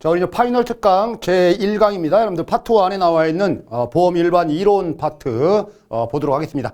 자, 우리 이제 파이널 특강 제1강입니다. 여러분들 파트 1에 나와 있는 보험 일반 이론 파트 보도록 하겠습니다.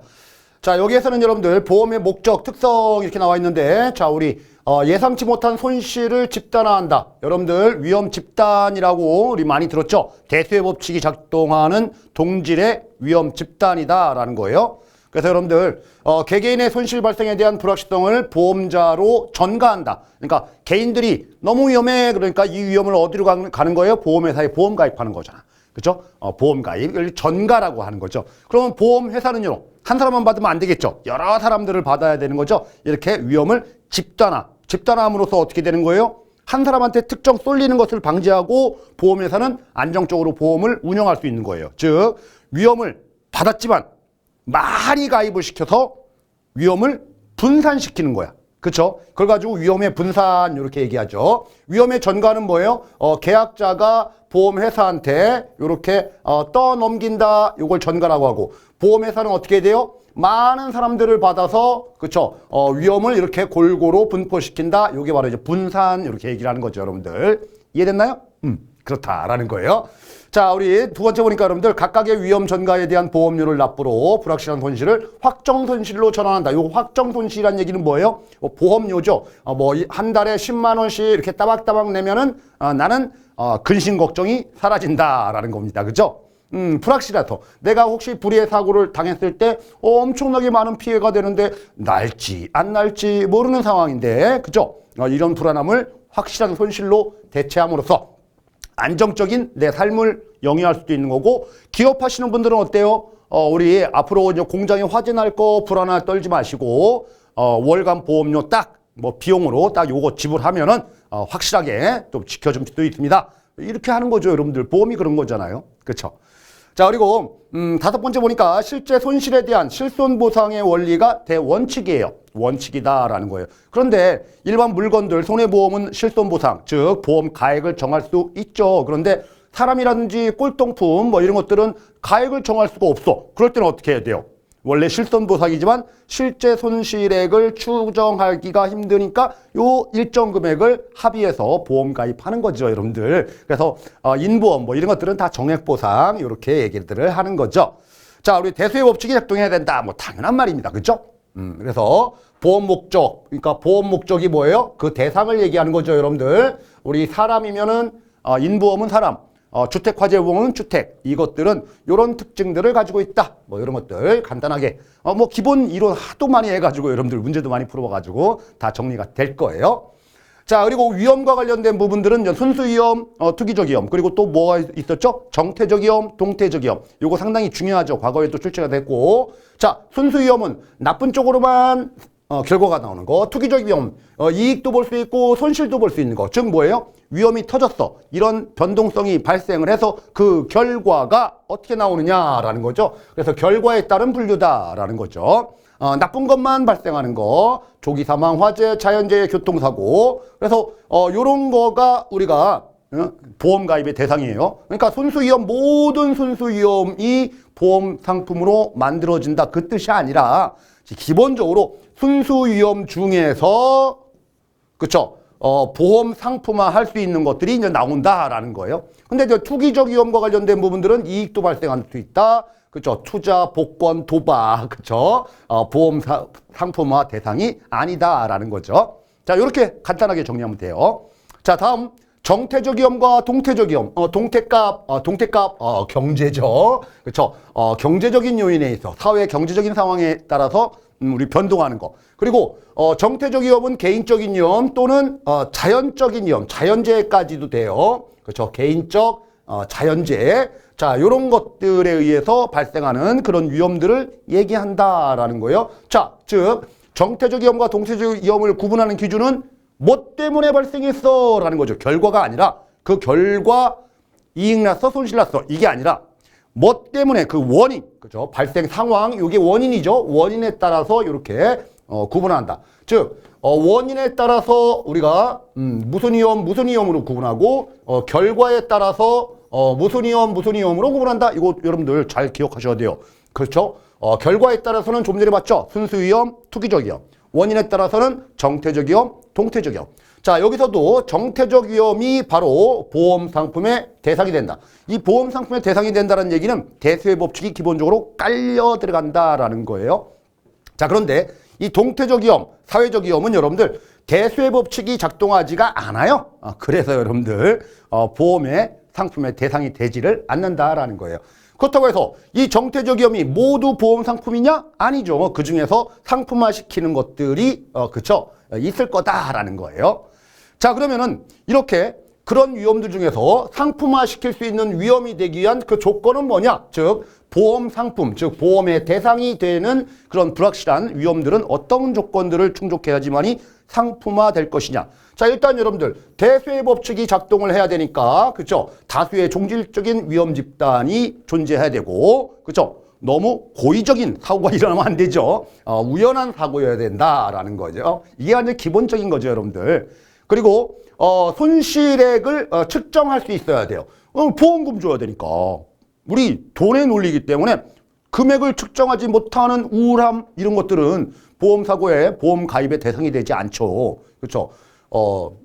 자, 여기에서는 여러분들 보험의 목적, 특성 이렇게 나와 있는데, 자, 우리 예상치 못한 손실을 집단화한다. 여러분들 위험 집단이라고 우리 많이 들었죠? 대수의 법칙이 작동하는 동질의 위험 집단이다라는 거예요. 그래서 여러분들 개개인의 손실 발생에 대한 불확실성을 보험자로 전가한다. 그러니까 개인들이 너무 위험해. 그러니까 이 위험을 어디로 가는 거예요? 보험회사에 보험 가입하는 거잖아. 그렇죠? 보험 가입을 전가라고 하는 거죠. 그러면 보험회사는요. 한 사람만 받으면 안 되겠죠. 여러 사람들을 받아야 되는 거죠. 이렇게 위험을 집단화함으로써 어떻게 되는 거예요? 한 사람한테 특정 쏠리는 것을 방지하고 보험회사는 안정적으로 보험을 운영할 수 있는 거예요. 즉 위험을 받았지만 많이 가입을 시켜서 위험을 분산시키는 거야. 그렇죠? 그걸 가지고 위험의 분산 이렇게 얘기하죠. 위험의 전가는 뭐예요? 계약자가 보험회사한테 이렇게 떠넘긴다. 이걸 전가라고 하고 보험회사는 어떻게 돼요? 많은 사람들을 받아서 그렇죠? 위험을 이렇게 골고루 분포시킨다. 이게 바로 이제 분산 이렇게 얘기를 하는 거죠, 여러분들. 이해됐나요? 그렇다라는 거예요. 자, 우리 두 번째 보니까 여러분들 각각의 위험 전가에 대한 보험료를 납부로 불확실한 손실을 확정 손실로 전환한다. 요 확정 손실이란 얘기는 뭐예요? 보험료죠. 뭐 한 달에 10만 원씩 이렇게 따박따박 내면은 나는 근심 걱정이 사라진다라는 겁니다. 그죠? 불확실해서 내가 혹시 불의의 사고를 당했을 때 엄청나게 많은 피해가 되는데 날지 안 날지 모르는 상황인데 그죠? 이런 불안함을 확실한 손실로 대체함으로써 안정적인 내 삶을 영위할 수도 있는 거고 기업하시는 분들은 어때요? 우리 앞으로 이제 공장에 화재 날 거 불안할 떨지 마시고 월간 보험료 딱 뭐 비용으로 딱 요거 지불하면은 확실하게 좀 지켜줄 수도 있습니다. 이렇게 하는 거죠, 여러분들. 보험이 그런 거잖아요. 그렇죠? 자, 그리고 다섯 번째 보니까 실제 손실에 대한 실손보상의 원리가 대원칙이에요. 원칙이다라는 거예요. 그런데 일반 물건들 손해보험은 실손보상, 즉 보험 가액을 정할 수 있죠. 그런데 사람이라든지 꼴통품 뭐 이런 것들은 가액을 정할 수가 없어. 그럴 때는 어떻게 해야 돼요? 원래 실손보상이지만 실제 손실액을 추정하기가 힘드니까 요 일정 금액을 합의해서 보험 가입하는 거죠, 여러분들. 그래서 인보험 뭐 이런 것들은 다 정액보상 이렇게 얘기들을 하는 거죠. 자, 우리 대수의 법칙이 작동해야 된다. 뭐 당연한 말입니다. 그렇죠? 그래서 보험 목적, 그러니까 보험 목적이 뭐예요? 그 대상을 얘기하는 거죠, 여러분들. 우리 사람이면은 인보험은 사람, 주택화재보험은 주택, 이것들은 이런 특징들을 가지고 있다. 뭐 이런 것들 간단하게 뭐 기본 이론 하도 많이 해가지고 여러분들 문제도 많이 풀어봐가지고 다 정리가 될 거예요. 자, 그리고 위험과 관련된 부분들은 순수 위험, 투기적 위험, 그리고 또 뭐가 있었죠? 정태적 위험, 동태적 위험. 요거 상당히 중요하죠. 과거에도 출제가 됐고. 자, 순수 위험은 나쁜 쪽으로만 결과가 나오는 거. 투기적 위험, 이익도 볼 수 있고 손실도 볼 수 있는 거. 즉 뭐예요? 위험이 터졌어. 이런 변동성이 발생을 해서 그 결과가 어떻게 나오느냐라는 거죠. 그래서 결과에 따른 분류다라는 거죠. 나쁜 것만 발생하는 거, 조기 사망, 화재, 자연재해, 교통사고. 그래서 요런 거가 우리가 보험 가입의 대상이에요. 그러니까 순수위험, 모든 순수위험이 보험 상품으로 만들어진다 그 뜻이 아니라 기본적으로 순수위험 중에서 그쵸? 보험 상품화 할 수 있는 것들이 이제 나온다라는 거예요. 근데 이제 투기적 위험과 관련된 부분들은 이익도 발생할 수 있다. 그렇죠. 투자, 복권, 도박, 그렇죠. 보험 상품화 대상이 아니다라는 거죠. 자, 이렇게 간단하게 정리하면 돼요. 자, 다음 정태적 위험과 동태적 위험. 동태값, 경제적, 그렇죠. 경제적인 요인에 있어 사회 경제적인 상황에 따라서 우리 변동하는 거. 그리고 정태적 위험은 개인적인 위험 또는 자연적인 위험, 자연재해까지도 돼요. 그렇죠. 개인적 자연재해. 자, 요런 것들에 의해서 발생하는 그런 위험들을 얘기한다라는 거예요. 자, 즉 정태적 위험과 동태적 위험을 구분하는 기준은 뭐 때문에 발생했어? 라는 거죠. 결과가 아니라 그 결과 이익 났어? 손실 났어? 이게 아니라 뭐 때문에 그 원인, 그죠? 발생 상황, 이게 원인이죠. 원인에 따라서 이렇게 구분한다. 즉 원인에 따라서 우리가 무슨 위험으로 구분하고 결과에 따라서 무슨 위험으로 구분한다. 이거 여러분들 잘 기억하셔야 돼요. 그렇죠? 결과에 따라서는 좀 전에 봤죠? 순수 위험, 투기적 위험. 원인에 따라서는 정태적 위험, 동태적 위험. 자, 여기서도 정태적 위험이 바로 보험 상품의 대상이 된다. 이 보험 상품의 대상이 된다는 얘기는 대수의 법칙이 기본적으로 깔려 들어간다라는 거예요. 자, 그런데 이 동태적 위험, 사회적 위험은 여러분들 대수의 법칙이 작동하지가 않아요. 그래서 여러분들 보험의 상품의 대상이 되지를 않는다라는 거예요. 그렇다고 해서 이 정태적 위험이 모두 보험 상품이냐? 아니죠. 그 중에서 상품화 시키는 것들이 그쵸? 있을 거다라는 거예요. 자, 그러면은 이렇게 그런 위험들 중에서 상품화 시킬 수 있는 위험이 되기 위한 그 조건은 뭐냐? 즉 보험 상품, 즉 보험의 대상이 되는 그런 불확실한 위험들은 어떤 조건들을 충족해야지만이 상품화 될 것이냐. 자, 일단 여러분들 대수의 법칙이 작동을 해야 되니까 그렇죠? 다수의 종질적인 위험 집단이 존재해야 되고 그렇죠? 너무 고의적인 사고가 일어나면 안 되죠. 우연한 사고여야 된다라는 거죠. 이게 완전 기본적인 거죠, 여러분들. 그리고 손실액을 측정할 수 있어야 돼요. 보험금 줘야 되니까. 우리 돈의 논리이기 때문에 금액을 측정하지 못하는 우울함 이런 것들은 보험사고에 보험 가입의 대상이 되지 않죠. 그렇죠?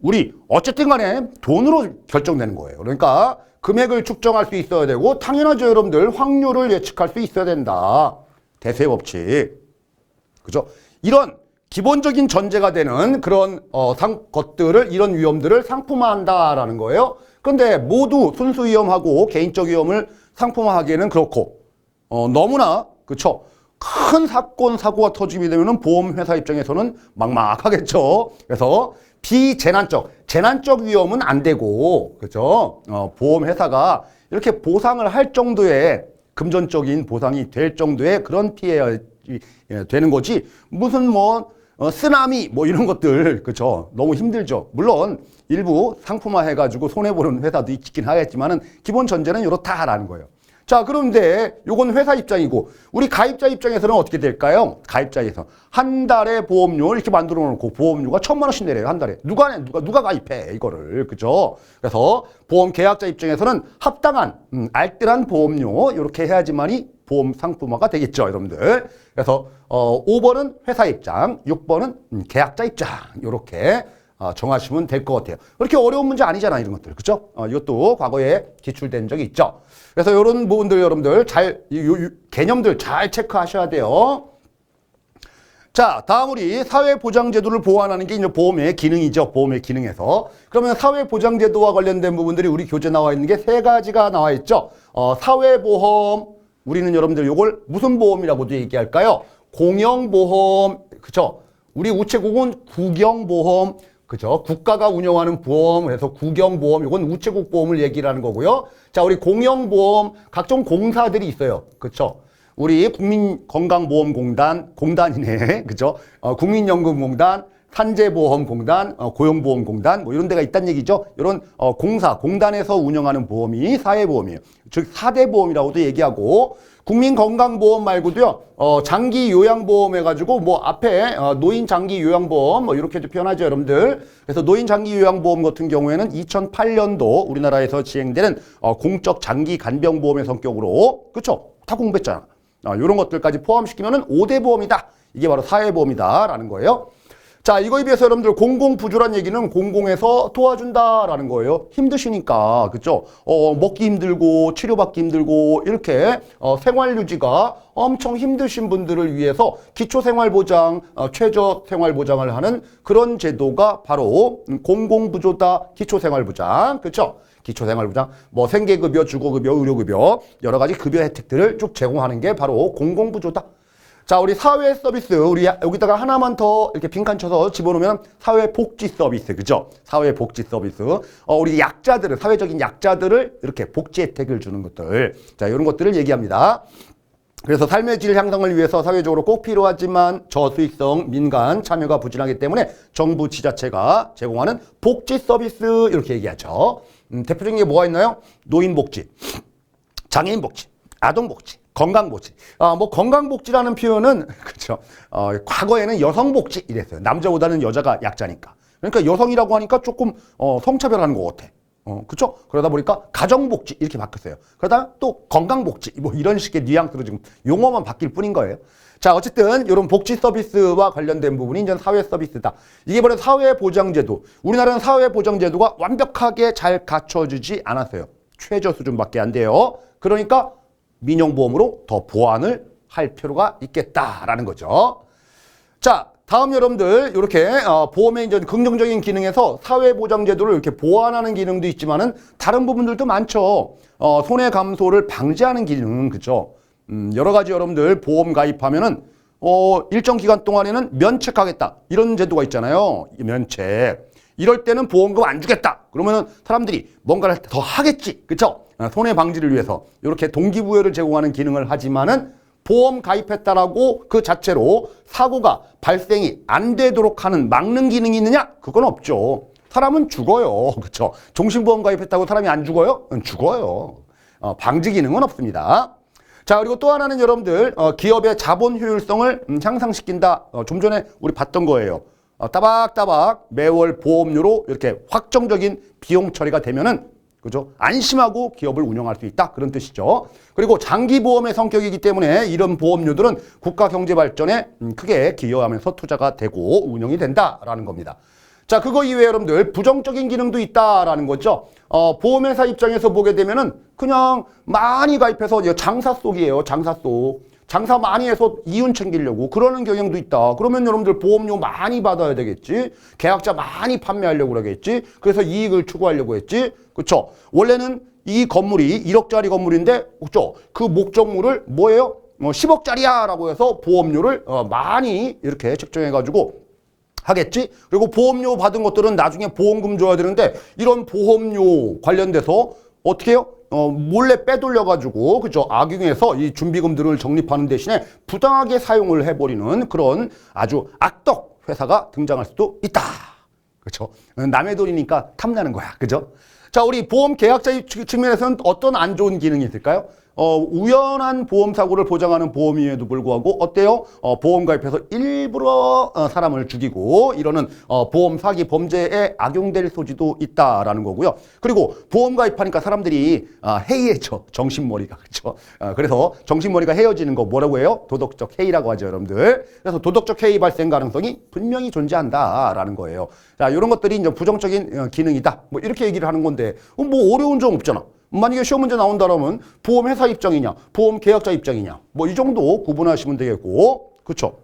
우리 어쨌든 간에 돈으로 결정되는 거예요. 그러니까 금액을 측정할 수 있어야 되고 당연하죠, 여러분들. 확률을 예측할 수 있어야 된다. 대수의 법칙. 그죠? 이런 기본적인 전제가 되는 그런 것들을 이런 위험들을 상품화한다라는 거예요. 그런데 모두 순수 위험하고 개인적 위험을 상품화하기에는 그렇고 너무나 그렇죠. 큰 사건 사고가 터지게 되면은 보험회사 입장에서는 막막하겠죠. 그래서 재난적 위험은 안 되고 그렇죠. 보험회사가 이렇게 보상을 할 정도의 금전적인 보상이 될 정도의 그런 피해가 되는 거지 무슨 뭐 쓰나미 뭐 이런 것들 그렇죠. 너무 힘들죠. 물론 일부 상품화 해가지고 손해보는 회사도 있긴 하겠지만은 기본 전제는 이렇다라는 거예요. 자, 그런데 요건 회사 입장이고 우리 가입자 입장에서는 어떻게 될까요? 가입자에서 한 달에 보험료를 이렇게 만들어 놓고 보험료가 1,000만 원씩 내려요. 한 달에. 누가 가입해 이거를. 그죠? 그래서 보험 계약자 입장에서는 합당한 알뜰한 보험료 이렇게 해야지만이 보험 상품화가 되겠죠, 여러분들. 그래서 5번은 회사 입장, 6번은 계약자 입장 이렇게 정하시면 될 것 같아요. 그렇게 어려운 문제 아니잖아, 이런 것들. 그죠? 이것도 과거에 기출된 적이 있죠. 그래서 이런 부분들 여러분들 개념들 잘 체크하셔야 돼요. 자, 다음 우리 사회보장제도를 보완하는 게 이제 보험의 기능이죠. 보험의 기능에서. 그러면 사회보장제도와 관련된 부분들이 우리 교재에 나와 있는 게 3가지가 나와 있죠. 사회보험, 우리는 여러분들 이걸 무슨 보험이라고도 얘기할까요? 공영보험, 그쵸? 우리 우체국은 국영보험, 그죠? 국가가 운영하는 보험, 그래서 국영보험, 이건 우체국 보험을 얘기를 하는 거고요. 자, 우리 공영보험, 각종 공사들이 있어요. 그쵸? 우리 국민건강보험공단, 공단이네. 그죠? 국민연금공단, 산재보험공단, 고용보험공단, 뭐 이런 데가 있다는 얘기죠. 이런 공사, 공단에서 운영하는 보험이 사회보험이에요. 즉, 4대 보험이라고도 얘기하고, 국민건강보험 말고도요, 장기요양보험 해가지고, 뭐, 앞에, 노인장기요양보험, 뭐, 이렇게도 표현하죠, 여러분들. 그래서 노인장기요양보험 같은 경우에는 2008년도 우리나라에서 시행되는, 공적 장기간병보험의 성격으로, 그쵸? 다 공부했잖아. 이런 것들까지 포함시키면은 5대 보험이다. 이게 바로 사회보험이다라는 거예요. 자, 이거에 비해서 여러분들 공공부조란 얘기는 공공에서 도와준다라는 거예요. 힘드시니까, 그죠? 먹기 힘들고 치료받기 힘들고 이렇게 생활유지가 엄청 힘드신 분들을 위해서 기초생활보장, 최저생활보장을 하는 그런 제도가 바로 공공부조다. 기초생활보장, 그렇죠? 기초생활보장, 뭐 생계급여, 주거급여, 의료급여 여러 가지 급여 혜택들을 쭉 제공하는 게 바로 공공부조다. 자, 우리 사회 서비스, 우리 여기다가 하나만 더 이렇게 빈칸 쳐서 집어넣으면 사회복지 서비스, 그죠? 사회복지 서비스. 우리 약자들을, 사회적인 약자들을 이렇게 복지 혜택을 주는 것들. 자, 이런 것들을 얘기합니다. 그래서 삶의 질 향상을 위해서 사회적으로 꼭 필요하지만 저수익성, 민간 참여가 부진하기 때문에 정부 지자체가 제공하는 복지 서비스 이렇게 얘기하죠. 대표적인 게 뭐가 있나요? 노인복지, 장애인복지, 아동복지. 건강복지. 뭐 건강복지라는 표현은 그렇죠. 과거에는 여성복지 이랬어요. 남자보다는 여자가 약자니까. 그러니까 여성이라고 하니까 조금 성차별하는 것 같아. 그쵸? 그러다 보니까 가정복지 이렇게 바뀌었어요. 그러다 또 건강복지 뭐 이런 식의 뉘앙스로 지금 용어만 바뀔 뿐인 거예요. 자, 어쨌든 이런 복지 서비스와 관련된 부분이 이제 사회 서비스다. 이게 바로 사회보장제도. 우리나라는 사회보장제도가 완벽하게 잘 갖춰지지 않았어요. 최저 수준밖에 안 돼요. 그러니까 민영보험으로 더 보완을 할 필요가 있겠다라는 거죠. 자, 다음 여러분들 이렇게 보험의 이제 긍정적인 기능에서 사회보장제도를 이렇게 보완하는 기능도 있지만은 다른 부분들도 많죠. 손해 감소를 방지하는 기능, 그죠? 여러 가지 여러분들 보험 가입하면은 일정 기간 동안에는 면책하겠다 이런 제도가 있잖아요. 면책. 이럴 때는 보험금 안 주겠다. 그러면은 사람들이 뭔가를 더 하겠지, 그렇죠? 손해 방지를 위해서 이렇게 동기부여를 제공하는 기능을 하지만은 보험 가입했다라고 그 자체로 사고가 발생이 안 되도록 하는 막는 기능이 있느냐? 그건 없죠. 사람은 죽어요, 그렇죠? 종신보험 가입했다고 사람이 안 죽어요? 죽어요. 방지 기능은 없습니다. 자, 그리고 또 하나는 여러분들 기업의 자본 효율성을 향상시킨다. 좀 전에 우리 봤던 거예요. 따박따박 매월 보험료로 이렇게 확정적인 비용 처리가 되면은 그죠? 안심하고 기업을 운영할 수 있다. 그런 뜻이죠. 그리고 장기보험의 성격이기 때문에 이런 보험료들은 국가 경제 발전에 크게 기여하면서 투자가 되고 운영이 된다라는 겁니다. 자, 그거 이외에 여러분들 부정적인 기능도 있다라는 거죠. 보험회사 입장에서 보게 되면은 그냥 많이 가입해서 장사 속이에요. 장사 속. 장사 많이 해서 이윤 챙기려고 그러는 경향도 있다. 그러면 여러분들 보험료 많이 받아야 되겠지. 계약자 많이 판매하려고 그러겠지. 그래서 이익을 추구하려고 했지. 그렇죠? 원래는 이 건물이 1억짜리 건물인데 그렇죠? 그 목적물을 뭐예요? 10억짜리야 라고 해서 보험료를 많이 이렇게 책정해 가지고 하겠지. 그리고 보험료 받은 것들은 나중에 보험금 줘야 되는데 이런 보험료 관련돼서 어떻게 해요? 몰래 빼돌려가지고, 그죠? 악용해서 이 준비금들을 적립하는 대신에 부당하게 사용을 해버리는 그런 아주 악덕 회사가 등장할 수도 있다. 그렇죠? 남의 돈이니까 탐나는 거야. 그죠? 자, 우리 보험 계약자 측면에서는 어떤 안 좋은 기능이 있을까요? 우연한 보험 사고를 보장하는 보험임에도 불구하고 어때요? 보험 가입해서 일부러 사람을 죽이고 이러는 보험 사기 범죄에 악용될 소지도 있다라는 거고요. 그리고 보험 가입하니까 사람들이 해이해져. 정신머리가. 그렇죠? 그래서 정신머리가 헤어지는 거 뭐라고 해요? 도덕적 해이라고 하죠, 여러분들. 그래서 도덕적 해이 발생 가능성이 분명히 존재한다라는 거예요. 자, 이런 것들이 이제 부정적인 기능이다. 뭐 이렇게 얘기를 하는 건데 뭐 어려운 점 없잖아. 만약에 시험 문제 나온다라면 보험회사 입장이냐, 보험 계약자 입장이냐, 뭐 이 정도 구분하시면 되겠고, 그렇죠?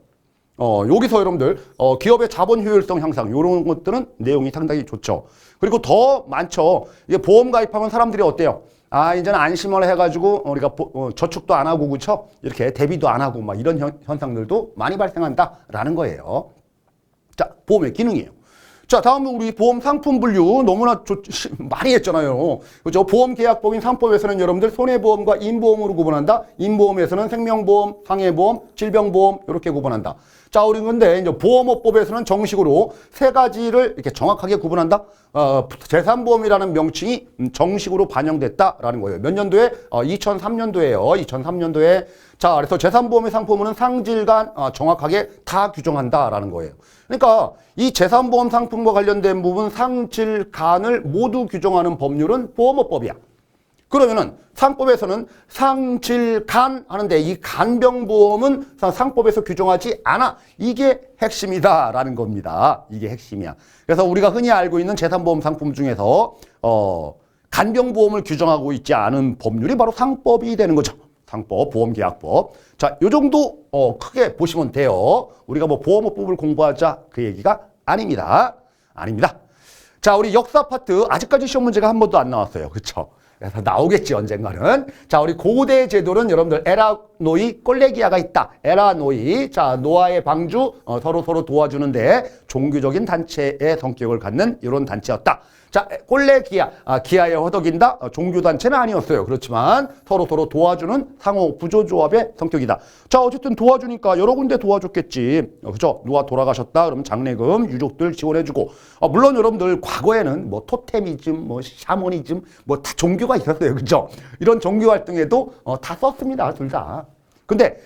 여기서 여러분들 기업의 자본 효율성 향상 이런 것들은 내용이 상당히 좋죠. 그리고 더 많죠. 이게 보험 가입하면 사람들이 어때요? 이제는 안심을 해가지고 우리가 저축도 안 하고 그렇죠? 이렇게 대비도 안 하고 막 이런 현상들도 많이 발생한다라는 거예요. 자, 보험의 기능이에요. 자, 다음은 우리 보험 상품 분류 너무나 많이 했잖아요. 그죠? 보험 계약법인 상법에서는 여러분들 손해보험과 인보험으로 구분한다. 인보험에서는 생명보험, 상해보험, 질병보험 이렇게 구분한다. 자, 우리 근데 이제 보험업법에서는 정식으로 세 가지를 이렇게 정확하게 구분한다. 재산보험이라는 명칭이 정식으로 반영됐다라는 거예요. 몇 년도에? 2003년도에요. 2003년도에. 자, 그래서 재산보험의 상품은 상질간 정확하게 다 규정한다라는 거예요. 그러니까 이 재산보험 상품과 관련된 부분 상질간을 모두 규정하는 법률은 보험업법이야. 그러면은 상법에서는 상질간 하는데 이 간병보험은 상법에서 규정하지 않아. 이게 핵심이다라는 겁니다. 이게 핵심이야. 그래서 우리가 흔히 알고 있는 재산보험 상품 중에서 간병보험을 규정하고 있지 않은 법률이 바로 상법이 되는 거죠. 상법, 보험계약법. 자, 요 정도 크게 보시면 돼요. 우리가 뭐 보험업법을 공부하자 그 얘기가 아닙니다. 아닙니다. 자, 우리 역사 파트 아직까지 시험 문제가 한 번도 안 나왔어요. 그렇죠? 그래서 나오겠지 언젠가는. 자, 우리 고대 제도는 여러분들 에라 노이 꼴레기아가 있다. 에라 노이. 자, 노아의 방주 서로 도와주는데 종교적인 단체의 성격을 갖는 이런 단체였다. 자, 꼴레기아, 기아에 허덕인다. 종교단체는 아니었어요. 그렇지만 서로 도와주는 상호 구조조합의 성격이다. 자, 어쨌든 도와주니까 여러 군데 도와줬겠지. 그죠? 누가 돌아가셨다. 그러면 장례금, 유족들 지원해주고. 물론 여러분들 과거에는 뭐 토테미즘, 뭐 샤머니즘, 뭐 다 종교가 있었어요. 그죠? 이런 종교 활동에도 다 썼습니다. 둘 다. 근데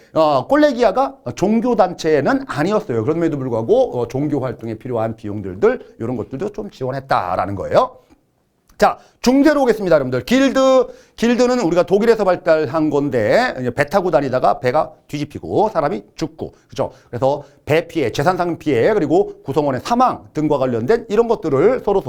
꼴레기아가 종교단체는 아니었어요. 그럼에도 불구하고 종교 활동에 필요한 비용들들 이런 것들도 좀 지원했다라는 거예요. 자, 중세로 오겠습니다, 여러분들. 길드는 우리가 독일에서 발달한 건데, 배 타고 다니다가 배가 뒤집히고 사람이 죽고, 그죠? 그래서 배 피해, 재산상 피해, 그리고 구성원의 사망 등과 관련된 이런 것들을 서로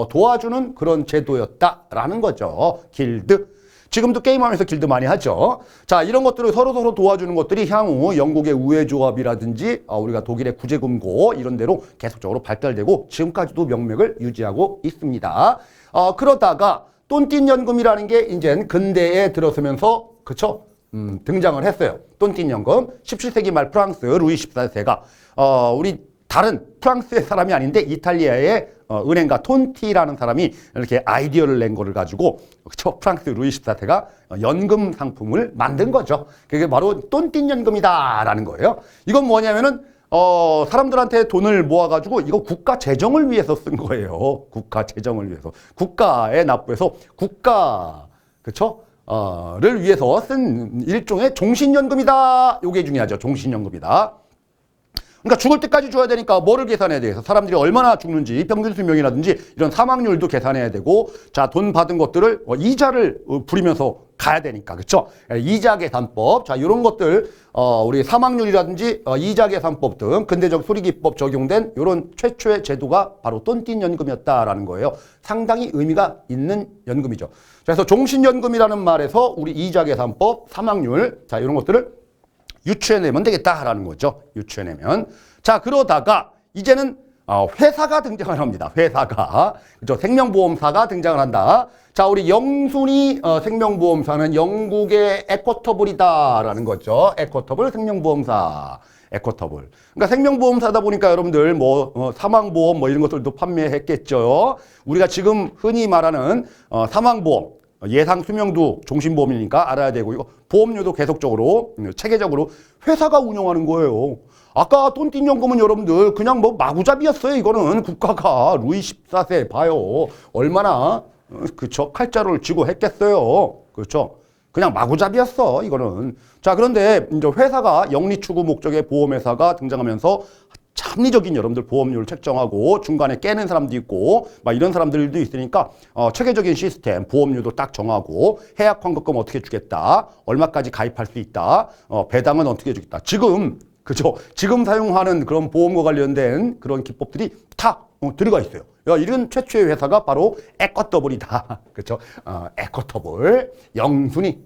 도와주는 그런 제도였다라는 거죠. 길드. 지금도 게임하면서 길드 많이 하죠. 자, 이런 것들을 서로 도와주는 것들이 향후 영국의 우회조합이라든지 우리가 독일의 구제금고 이런 데로 계속적으로 발달되고 지금까지도 명맥을 유지하고 있습니다. 그러다가 똔띨연금이라는 게 이제 근대에 들어서면서 그쵸? 등장을 했어요. 똔띨연금. 17세기 말 프랑스 루이 14세가 우리 다른 프랑스의 사람이 아닌데 이탈리아의 은행가 톤티라는 사람이 이렇게 아이디어를 낸 거를 가지고 그쵸? 프랑스 루이 14세가 연금 상품을 만든 거죠. 그게 바로 똔띨연금이다라는 거예요. 이건 뭐냐면은 사람들한테 돈을 모아가지고 이거 국가 재정을 위해서 쓴 거예요. 국가 재정을 위해서. 국가에 납부해서 국가, 그쵸? 를 위해서 쓴 일종의 종신연금이다. 요게 중요하죠. 종신연금이다. 그러니까 죽을 때까지 줘야 되니까 뭐를 계산해야 돼서 사람들이 얼마나 죽는지 평균 수명이라든지 이런 사망률도 계산해야 되고 자, 돈 받은 것들을 이자를 부리면서 가야 되니까 그렇죠? 이자 계산법 자, 이런 것들 우리 사망률이라든지 이자 계산법 등 근대적 수리기법 적용된 이런 최초의 제도가 바로 똔띨연금이었다라는 거예요. 상당히 의미가 있는 연금이죠. 그래서 종신연금이라는 말에서 우리 이자 계산법, 사망률 자, 이런 것들을 유추해내면 되겠다라는 거죠. 유추해내면. 자, 그러다가 이제는 회사가 등장을 합니다. 회사가. 그죠? 생명보험사가 등장을 한다. 자, 우리 영순위 생명보험사는 영국의 에코터블이다라는 거죠. 에코터블 생명보험사. 에코터블. 그러니까 생명보험사다 보니까 여러분들 사망보험 이런 것들도 판매했겠죠. 우리가 지금 흔히 말하는 사망보험. 예상 수명도 종신보험이니까 알아야 되고 이거 보험료도 계속적으로 체계적으로 회사가 운영하는 거예요. 아까 똔띨연금은 여러분들 그냥 마구잡이였어요. 이거는 국가가 루이 14세 봐요. 얼마나 그쵸 칼자루를 쥐고 했겠어요. 그렇죠? 그냥 마구잡이였어 이거는. 자, 그런데 이제 회사가 영리 추구 목적의 보험회사가 등장하면서 합리적인 여러분들 보험료를 책정하고 중간에 깨는 사람도 있고 막 이런 사람들도 있으니까 체계적인 시스템 보험료도 딱 정하고 해약 환급금 어떻게 주겠다 얼마까지 가입할 수 있다 배당은 어떻게 주겠다 지금 그죠 지금 사용하는 그런 보험과 관련된 그런 기법들이 다 들어가 있어요. 이런 최초의 회사가 바로 에코터블이다. 그렇죠? 에코터블 영순위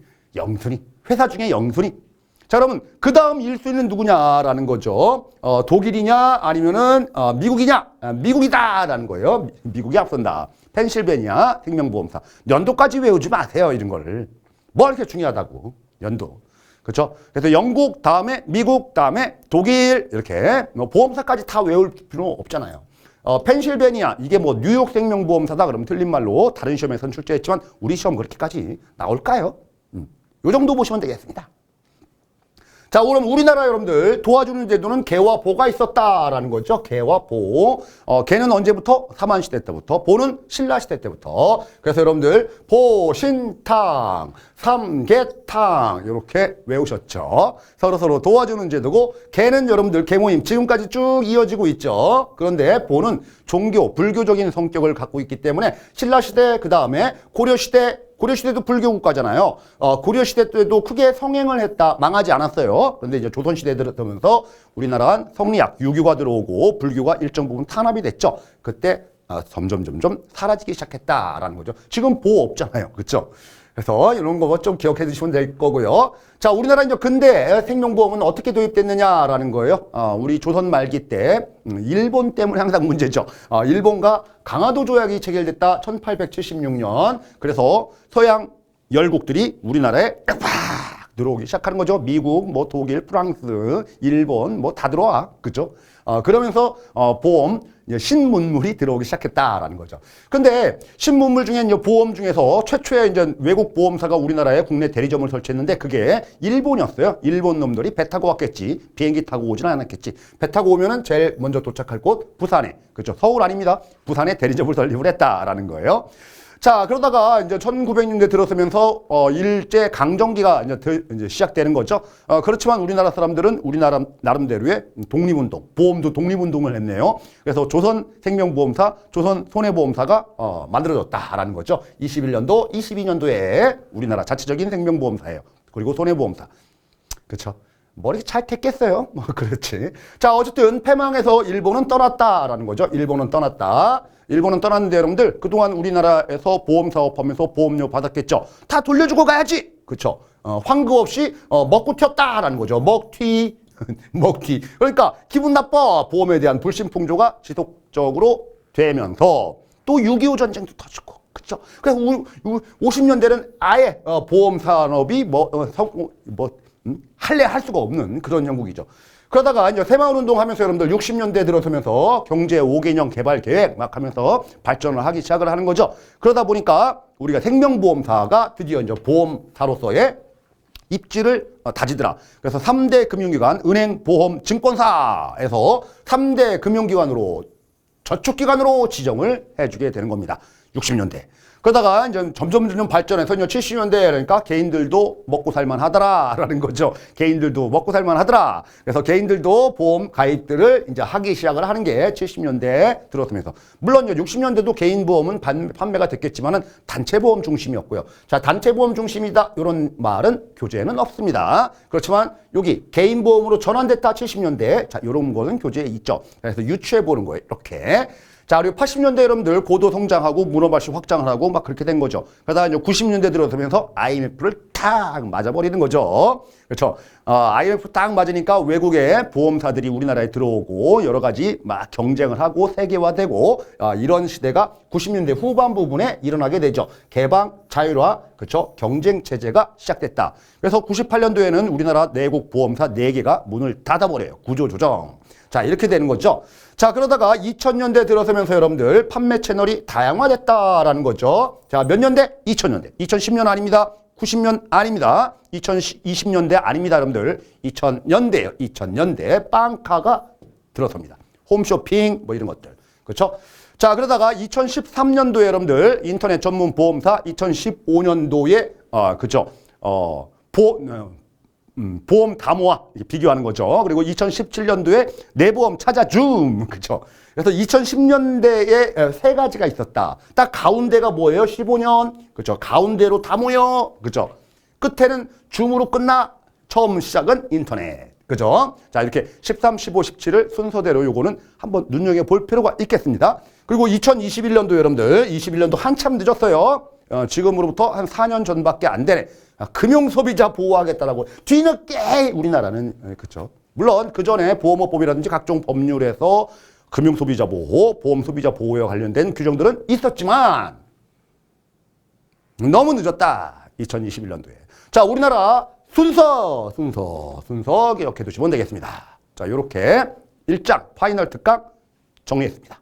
회사 중에 영순위. 자, 그러면 그 다음 1순위는 누구냐라는 거죠. 독일이냐 아니면은 미국이냐? 미국이다라는 거예요. 미국이 앞선다. 펜실베니아 생명보험사. 연도까지 외우지 마세요. 이런 거를. 뭐 이렇게 중요하다고. 연도. 그렇죠? 그래서 영국 다음에 미국 다음에 독일 이렇게 보험사까지 다 외울 필요 없잖아요. 펜실베니아 이게 뉴욕 생명보험사다 그러면 틀린 말로 다른 시험에서는 출제했지만 우리 시험 그렇게까지 나올까요? 요 정도 보시면 되겠습니다. 자, 그럼 우리나라 여러분들 도와주는 제도는 개와 보가 있었다라는 거죠. 개와 보. 개는 언제부터? 삼한시대 때부터. 보는 신라시대 때부터. 그래서 여러분들 보신탕, 삼계탕 이렇게 외우셨죠. 서로 도와주는 제도고 개는 여러분들 개모임 지금까지 쭉 이어지고 있죠. 그런데 보는 종교, 불교적인 성격을 갖고 있기 때문에 신라시대 그 다음에 고려시대도 불교 국가잖아요. 고려시대 때도 크게 성행을 했다. 망하지 않았어요. 그런데 이제 조선시대에 들어서면서 우리나라는 성리학, 유교가 들어오고 불교가 일정 부분 탄압이 됐죠. 그때 점점 사라지기 시작했다라는 거죠. 지금 보호 없잖아요. 그렇죠? 그래서 이런 거 좀 기억해 두시면 될 거고요. 자, 우리나라 이제 근대 생명보험은 어떻게 도입됐느냐라는 거예요. 우리 조선 말기 때 일본 때문에 항상 문제죠. 일본과 강화도 조약이 체결됐다. 1876년. 그래서 서양 열국들이 우리나라에 팍 들어오기 시작하는 거죠. 미국, 독일, 프랑스, 일본 다 들어와. 그죠? 그러면서 보험 신문물이 들어오기 시작했다라는 거죠. 근데 신문물 중에 이제 보험 중에서 최초의 이제 외국 보험사가 우리나라에 국내 대리점을 설치했는데 그게 일본이었어요. 일본 놈들이 배 타고 왔겠지. 비행기 타고 오지는 않았겠지. 배 타고 오면은 제일 먼저 도착할 곳 부산에. 그렇죠. 서울 아닙니다. 부산에 대리점을 설립을 했다라는 거예요. 자, 그러다가 이제 1900년대 들어서면서 일제 강점기가 이제 시작되는 거죠. 그렇지만 우리나라 사람들은 우리나라 나름대로의 독립운동, 보험도 독립운동을 했네요. 그래서 조선생명보험사, 조선손해보험사가 만들어졌다라는 거죠. 21년도, 22년도에 우리나라 자체적인 생명보험사예요. 그리고 손해보험사. 그렇죠. 머리 잘 탔겠어요. 뭐 그렇지. 자, 어쨌든 패망해서 일본은 떠났다라는 거죠. 일본은 떠났다. 일본은 떠났는데 여러분들 그동안 우리나라에서 보험 사업하면서 보험료 받았겠죠. 다 돌려주고 가야지. 그렇죠. 환급 없이 먹고 튀었다라는 거죠. 먹튀. 먹튀. 그러니까 기분 나빠. 보험에 대한 불신풍조가 지속적으로 되면서 또 6.25 전쟁도 터지고. 그렇죠. 그래서 50년대는 아예 보험 산업이 할래 할 수가 없는 그런 형국이죠. 그러다가 이제 새마을운동 하면서 여러분들 60년대 들어서면서 경제 5개년 개발 계획 막 하면서 발전을 하기 시작을 하는 거죠. 그러다 보니까 우리가 생명보험사가 드디어 이제 보험사로서의 입지를 다지더라. 그래서 3대 금융기관, 은행, 보험, 증권사에서 3대 금융기관으로 저축기관으로 지정을 해주게 되는 겁니다. 60년대. 그러다가 이제 점점 발전해서 70년대 그러니까 개인들도 먹고 살만 하더라라는 거죠. 개인들도 먹고 살만 하더라. 그래서 개인들도 보험 가입들을 이제 하기 시작을 하는 게 70년대에 들어서면서 물론 60년대도 개인 보험은 판매가 됐겠지만은 단체 보험 중심이었고요. 자, 단체 보험 중심이다 이런 말은 교재에는 없습니다. 그렇지만 여기 개인 보험으로 전환됐다 70년대 자 이런 거는 교재에 있죠. 그래서 유추해 보는 거예요. 이렇게. 자, 그리고 80년대 여러분들 고도 성장하고 문어발식 확장을 하고 막 그렇게 된 거죠. 그러다가 이제 90년대 들어서면서 IMF를 탁 맞아버리는 거죠. 그렇죠. IMF 딱 맞으니까 외국의 보험사들이 우리나라에 들어오고 여러 가지 막 경쟁을 하고 세계화되고 이런 시대가 90년대 후반 부분에 일어나게 되죠. 개방, 자율화, 그렇죠. 경쟁 체제가 시작됐다. 그래서 98년도에는 우리나라 내국 보험사 4개가 문을 닫아버려요. 구조조정. 자, 이렇게 되는 거죠. 자, 그러다가 2000년대 들어서면서 여러분들 판매 채널이 다양화됐다라는 거죠. 자, 몇 년대? 2000년대. 2010년 아닙니다. 90년 아닙니다. 2020년대 아닙니다, 여러분들. 2000년대예요. 2000년대 빵카가 들어섭니다. 홈쇼핑 뭐 이런 것들. 그렇죠? 자, 그러다가 2013년도에 여러분들 인터넷 전문 보험사 2015년도에 그죠? 보험 담화 비교하는 거죠. 그리고 2017년도에 내보험 찾아줌. 그죠? 그래서 2010년대에 3가지가 있었다. 딱 가운데가 뭐예요? 15년. 그죠? 가운데로 다 모여. 그죠? 끝에는 줌으로 끝나. 처음 시작은 인터넷. 그죠? 자, 이렇게 13, 15, 17을 순서대로 요거는 한번 눈여겨볼 필요가 있겠습니다. 그리고 2021년도 여러분들, 21년도 한참 늦었어요. 지금으로부터 한 4년 전밖에 안 되네. 금융소비자 보호하겠다라고 뒤늦게 우리나라는 그렇죠. 물론 그 전에 보험업법이라든지 각종 법률에서 금융소비자 보호, 보험소비자 보호에 관련된 규정들은 있었지만 너무 늦었다. 2021년도에. 자, 우리나라 순서 기억해 두시면 되겠습니다. 자, 이렇게 1장 파이널 특강 정리했습니다.